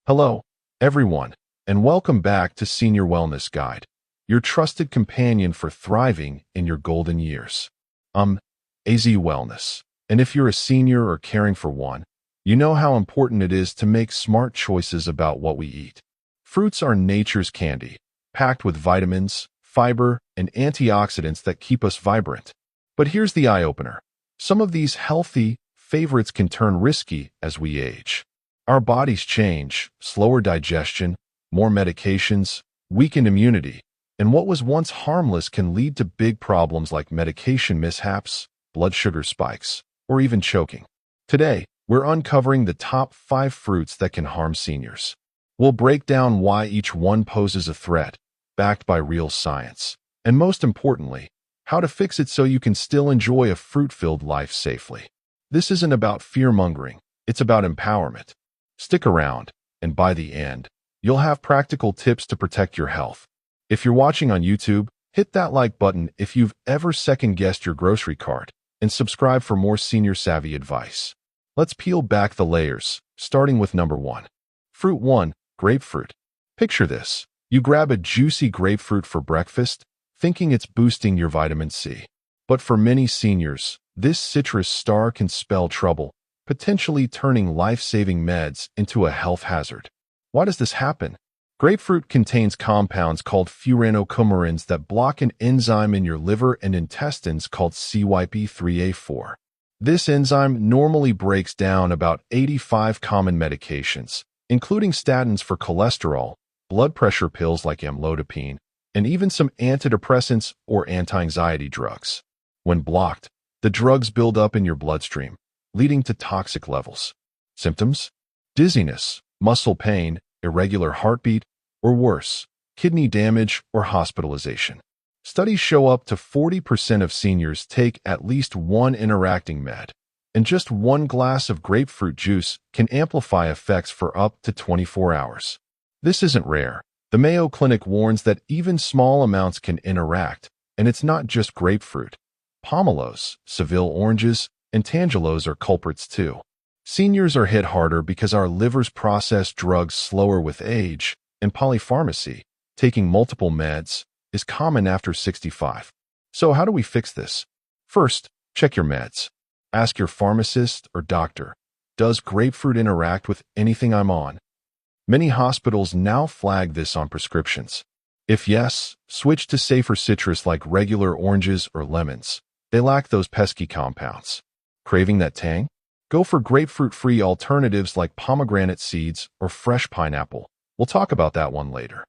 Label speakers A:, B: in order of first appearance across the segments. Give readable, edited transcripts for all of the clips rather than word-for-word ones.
A: Hello, everyone, and welcome back to Senior Wellness Guide, your trusted companion for thriving in your golden years. AZ Wellness, and if you're a senior or caring for one, you know how important it is to make smart choices about what we eat. Fruits are nature's candy, packed with vitamins, fiber, and antioxidants that keep us vibrant. But here's the eye-opener. Some of these healthy favorites can turn risky as we age. Our bodies change, slower digestion, more medications, weakened immunity, and what was once harmless can lead to big problems like medication mishaps, blood sugar spikes, or even choking. Today, we're uncovering the top 5 fruits that can harm seniors. We'll break down why each one poses a threat, backed by real science, and most importantly, how to fix it so you can still enjoy a fruit-filled life safely. This isn't about fear-mongering, it's about empowerment. Stick around, and by the end, you'll have practical tips to protect your health. If you're watching on YouTube, hit that like button if you've ever second-guessed your grocery cart, and subscribe for more senior-savvy advice. Let's peel back the layers, starting with number 1. Fruit 1, grapefruit. Picture this. You grab a juicy grapefruit for breakfast, thinking it's boosting your vitamin C. But for many seniors, this citrus star can spell trouble, potentially turning life-saving meds into a health hazard. Why does this happen? Grapefruit contains compounds called furanocoumarins that block an enzyme in your liver and intestines called CYP3A4. This enzyme normally breaks down about 85 common medications, including statins for cholesterol, blood pressure pills like amlodipine, and even some antidepressants or anti-anxiety drugs. When blocked, the drugs build up in your bloodstream, leading to toxic levels. Symptoms? Dizziness, muscle pain, irregular heartbeat, or worse, kidney damage or hospitalization. Studies show up to 40% of seniors take at least one interacting med, and just one glass of grapefruit juice can amplify effects for up to 24 hours. This isn't rare. The Mayo Clinic warns that even small amounts can interact, and it's not just grapefruit. Pomelos, Seville oranges, and tangelos are culprits too. Seniors are hit harder because our livers process drugs slower with age, and polypharmacy, taking multiple meds, is common after 65. So how do we fix this? First, check your meds. Ask your pharmacist or doctor, does grapefruit interact with anything I'm on? Many hospitals now flag this on prescriptions. If yes, switch to safer citrus like regular oranges or lemons. They lack those pesky compounds. Craving that tang? Go for grapefruit-free alternatives like pomegranate seeds or fresh pineapple. We'll talk about that one later.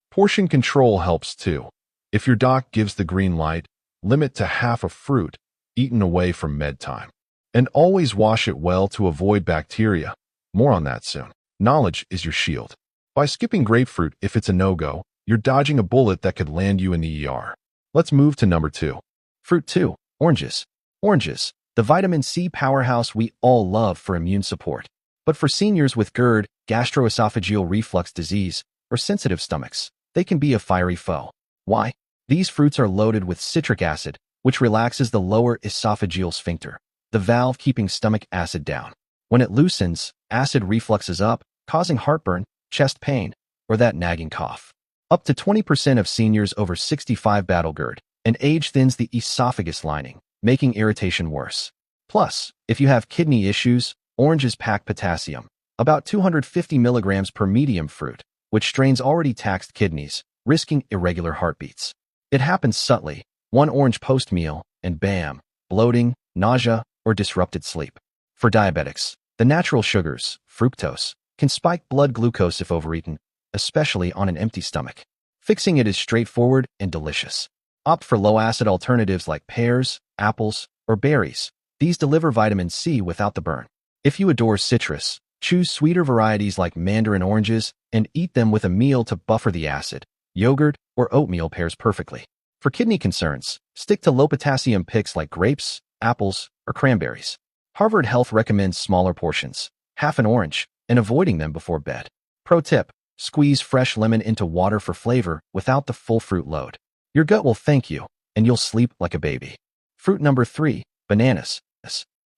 A: Portion control helps too. If your doc gives the green light, limit to half a fruit, eaten away from med time. And always wash it well to avoid bacteria. More on that soon. Knowledge is your shield. By skipping grapefruit if it's a no-go, you're dodging a bullet that could land you in the ER. Let's move to number 2.
B: Fruit 2, oranges. Oranges, the vitamin C powerhouse we all love for immune support. But for seniors with GERD, gastroesophageal reflux disease, or sensitive stomachs, they can be a fiery foe. Why? These fruits are loaded with citric acid, which relaxes the lower esophageal sphincter, the valve keeping stomach acid down. When it loosens, acid refluxes up, causing heartburn, chest pain, or that nagging cough. Up to 20% of seniors over 65 battle GERD, and age thins the esophagus lining, making irritation worse. Plus, if you have kidney issues, oranges pack potassium, about 250 milligrams per medium fruit, which strains already taxed kidneys, risking irregular heartbeats. It happens subtly, one orange post-meal, and bam, bloating, nausea, or disrupted sleep. For diabetics, the natural sugars, fructose, can spike blood glucose if overeaten, especially on an empty stomach. Fixing it is straightforward and delicious. Opt for low-acid alternatives like pears, apples, or berries. These deliver vitamin C without the burn. If you adore citrus, choose sweeter varieties like mandarin oranges and eat them with a meal to buffer the acid. Yogurt or oatmeal pairs perfectly. For kidney concerns, stick to low-potassium picks like grapes, apples, or cranberries. Harvard Health recommends smaller portions, half an orange, and avoiding them before bed. Pro tip, squeeze fresh lemon into water for flavor without the full fruit load. Your gut will thank you, and you'll sleep like a baby. Fruit number 3, bananas.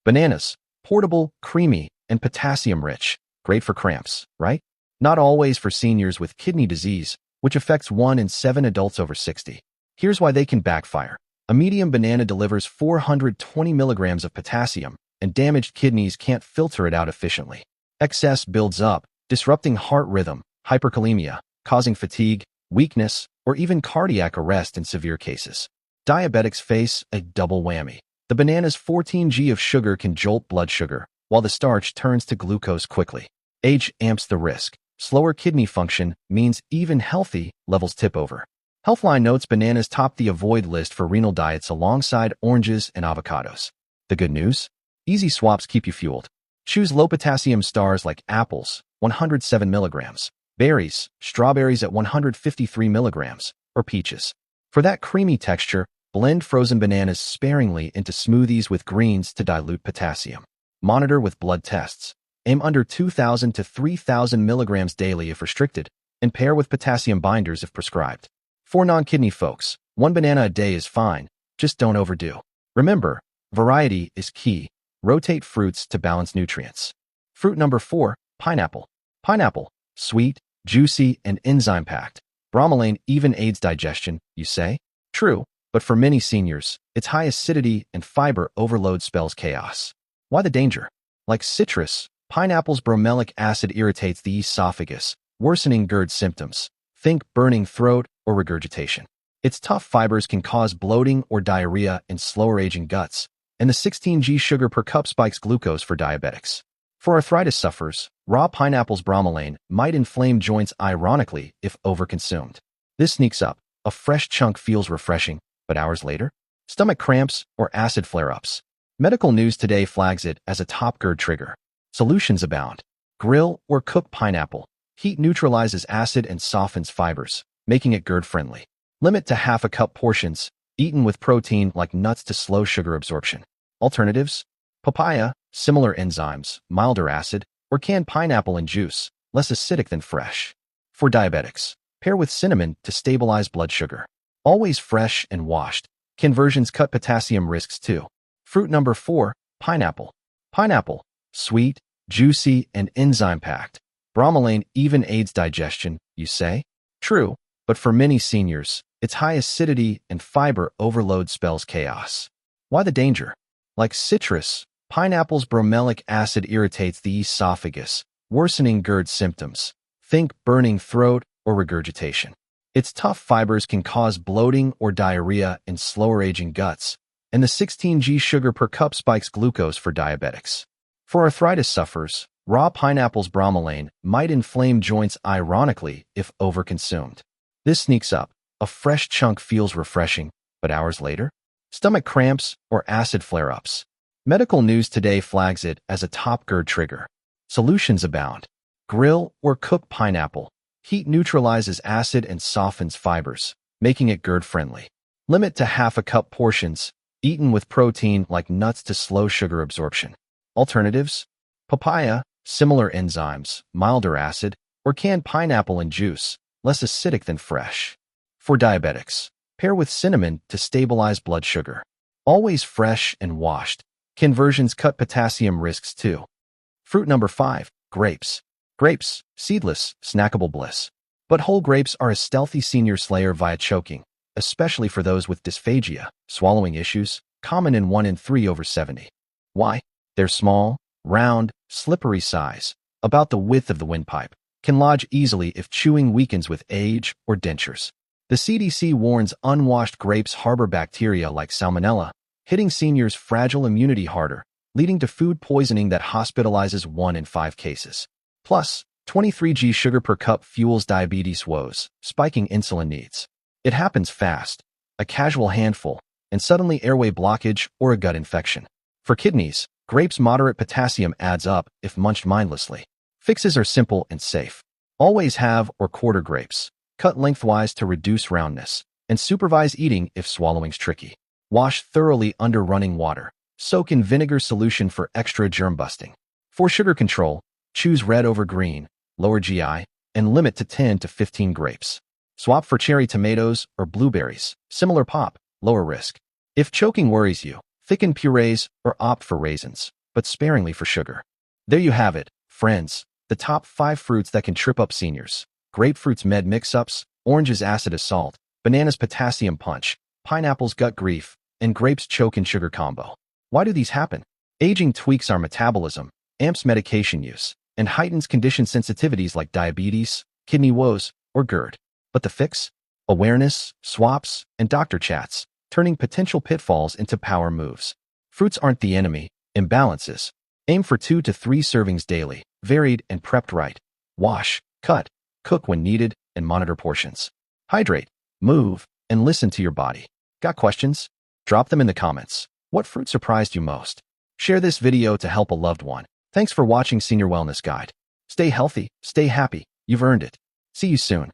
B: Bananas, portable, creamy, and potassium-rich. Great for cramps, right? Not always for seniors with kidney disease, which affects 1 in 7 adults over 60. Here's why they can backfire. A medium banana delivers 420 milligrams of potassium, and damaged kidneys can't filter it out efficiently. Excess builds up, disrupting heart rhythm, hyperkalemia, causing fatigue, weakness, or even cardiac arrest in severe cases. Diabetics face a double whammy. The banana's 14 g of sugar can jolt blood sugar, while the starch turns to glucose quickly. Age amps the risk. Slower kidney function means even healthy levels tip over. Healthline notes bananas top the avoid list for renal diets alongside oranges and avocados. The good news? Easy swaps keep you fueled. Choose low potassium stars like apples, 107 milligrams, berries, strawberries at 153 milligrams, or peaches. For that creamy texture, blend frozen bananas sparingly into smoothies with greens to dilute potassium. Monitor with blood tests. Aim under 2,000 to 3,000 milligrams daily if restricted, and pair with potassium binders if prescribed. For non-kidney folks, 1 banana a day is fine, just don't overdo. Remember, variety is key. Rotate fruits to balance nutrients. Fruit number 4, pineapple. Pineapple, sweet, juicy, and enzyme-packed. Bromelain even aids digestion, you say? True, but for many seniors, its high acidity and fiber overload spells chaos. Why the danger? Like citrus, pineapple's bromelic acid irritates the esophagus, worsening GERD symptoms. Think burning throat or regurgitation. Its tough fibers can cause bloating or diarrhea in slower-aging guts, and the 16 g sugar per cup spikes glucose for diabetics. For arthritis sufferers, raw pineapple's bromelain might inflame joints ironically if overconsumed. This sneaks up. A fresh chunk feels refreshing, but hours later? Stomach cramps or acid flare-ups. Medical News Today flags it as a top GERD trigger. Solutions abound. Grill or cook pineapple. Heat neutralizes acid and softens fibers, making it GERD-friendly. Limit to half a cup portions, eaten with protein like nuts to slow sugar absorption. Alternatives? Papaya, similar enzymes, milder acid, or canned pineapple and juice, less acidic than fresh. For diabetics, pair with cinnamon to stabilize blood sugar. Always fresh and washed. Conversions cut potassium risks too. Fruit number 4, pineapple. Pineapple, sweet, juicy, and enzyme-packed. Bromelain even aids digestion, you say? True, but for many seniors, its high acidity and fiber overload spells chaos. Why the danger? Like citrus, pineapple's bromelic acid irritates the esophagus, worsening GERD symptoms. Think burning throat or regurgitation. Its tough fibers can cause bloating or diarrhea in slower-aging guts, and the 16 g sugar per cup spikes glucose for diabetics. For arthritis sufferers, raw pineapple's bromelain might inflame joints ironically if overconsumed. This sneaks up. A fresh chunk feels refreshing, but hours later? Stomach cramps or acid flare-ups. Medical News Today flags it as a top GERD trigger. Solutions abound. Grill or cook pineapple. Heat neutralizes acid and softens fibers, making it GERD-friendly. Limit to half a cup portions, eaten with protein like nuts to slow sugar absorption. Alternatives? Papaya, similar enzymes, milder acid, or canned pineapple and juice, less acidic than fresh. For diabetics, pair with cinnamon to stabilize blood sugar. Always fresh and washed. Conversions cut potassium risks too. Fruit number 5, grapes. Grapes, seedless, snackable bliss. But whole grapes are a stealthy senior slayer via choking, especially for those with dysphagia, swallowing issues, common in 1 in 3 over 70. Why? Their small, round, slippery size, about the width of the windpipe, can lodge easily if chewing weakens with age or dentures. The CDC warns unwashed grapes harbor bacteria like salmonella, hitting seniors' fragile immunity harder, leading to food poisoning that hospitalizes 1 in 5 cases. Plus, 23 g sugar per cup fuels diabetes woes, spiking insulin needs. It happens fast, a casual handful, and suddenly airway blockage or a gut infection. For kidneys, grapes' moderate potassium adds up if munched mindlessly. Fixes are simple and safe. Always have or quarter grapes. Cut lengthwise to reduce roundness, and supervise eating if swallowing's tricky. Wash thoroughly under running water. Soak in vinegar solution for extra germ busting. For sugar control, choose red over green, lower GI, and limit to 10 to 15 grapes. Swap for cherry tomatoes or blueberries, similar pop, lower risk. If choking worries you, thicken purees or opt for raisins, but sparingly for sugar. There you have it, friends. The top 5 fruits that can trip up seniors. Grapefruit's med mix-ups, orange's acid assault, banana's potassium punch, pineapple's gut grief, and grapes choke and sugar combo. Why do these happen? Aging tweaks our metabolism, amps medication use, and heightens condition sensitivities like diabetes, kidney woes, or GERD. But the fix? Awareness, swaps, and doctor chats, turning potential pitfalls into power moves. Fruits aren't the enemy, imbalances. Aim for 2 to 3 servings daily, varied and prepped right. Wash, cut, cook when needed, and monitor portions. Hydrate, move, and listen to your body. Got questions? Drop them in the comments. What fruit surprised you most? Share this video to help a loved one. Thanks for watching Senior Wellness Guide. Stay healthy, stay happy. You've earned it. See you soon.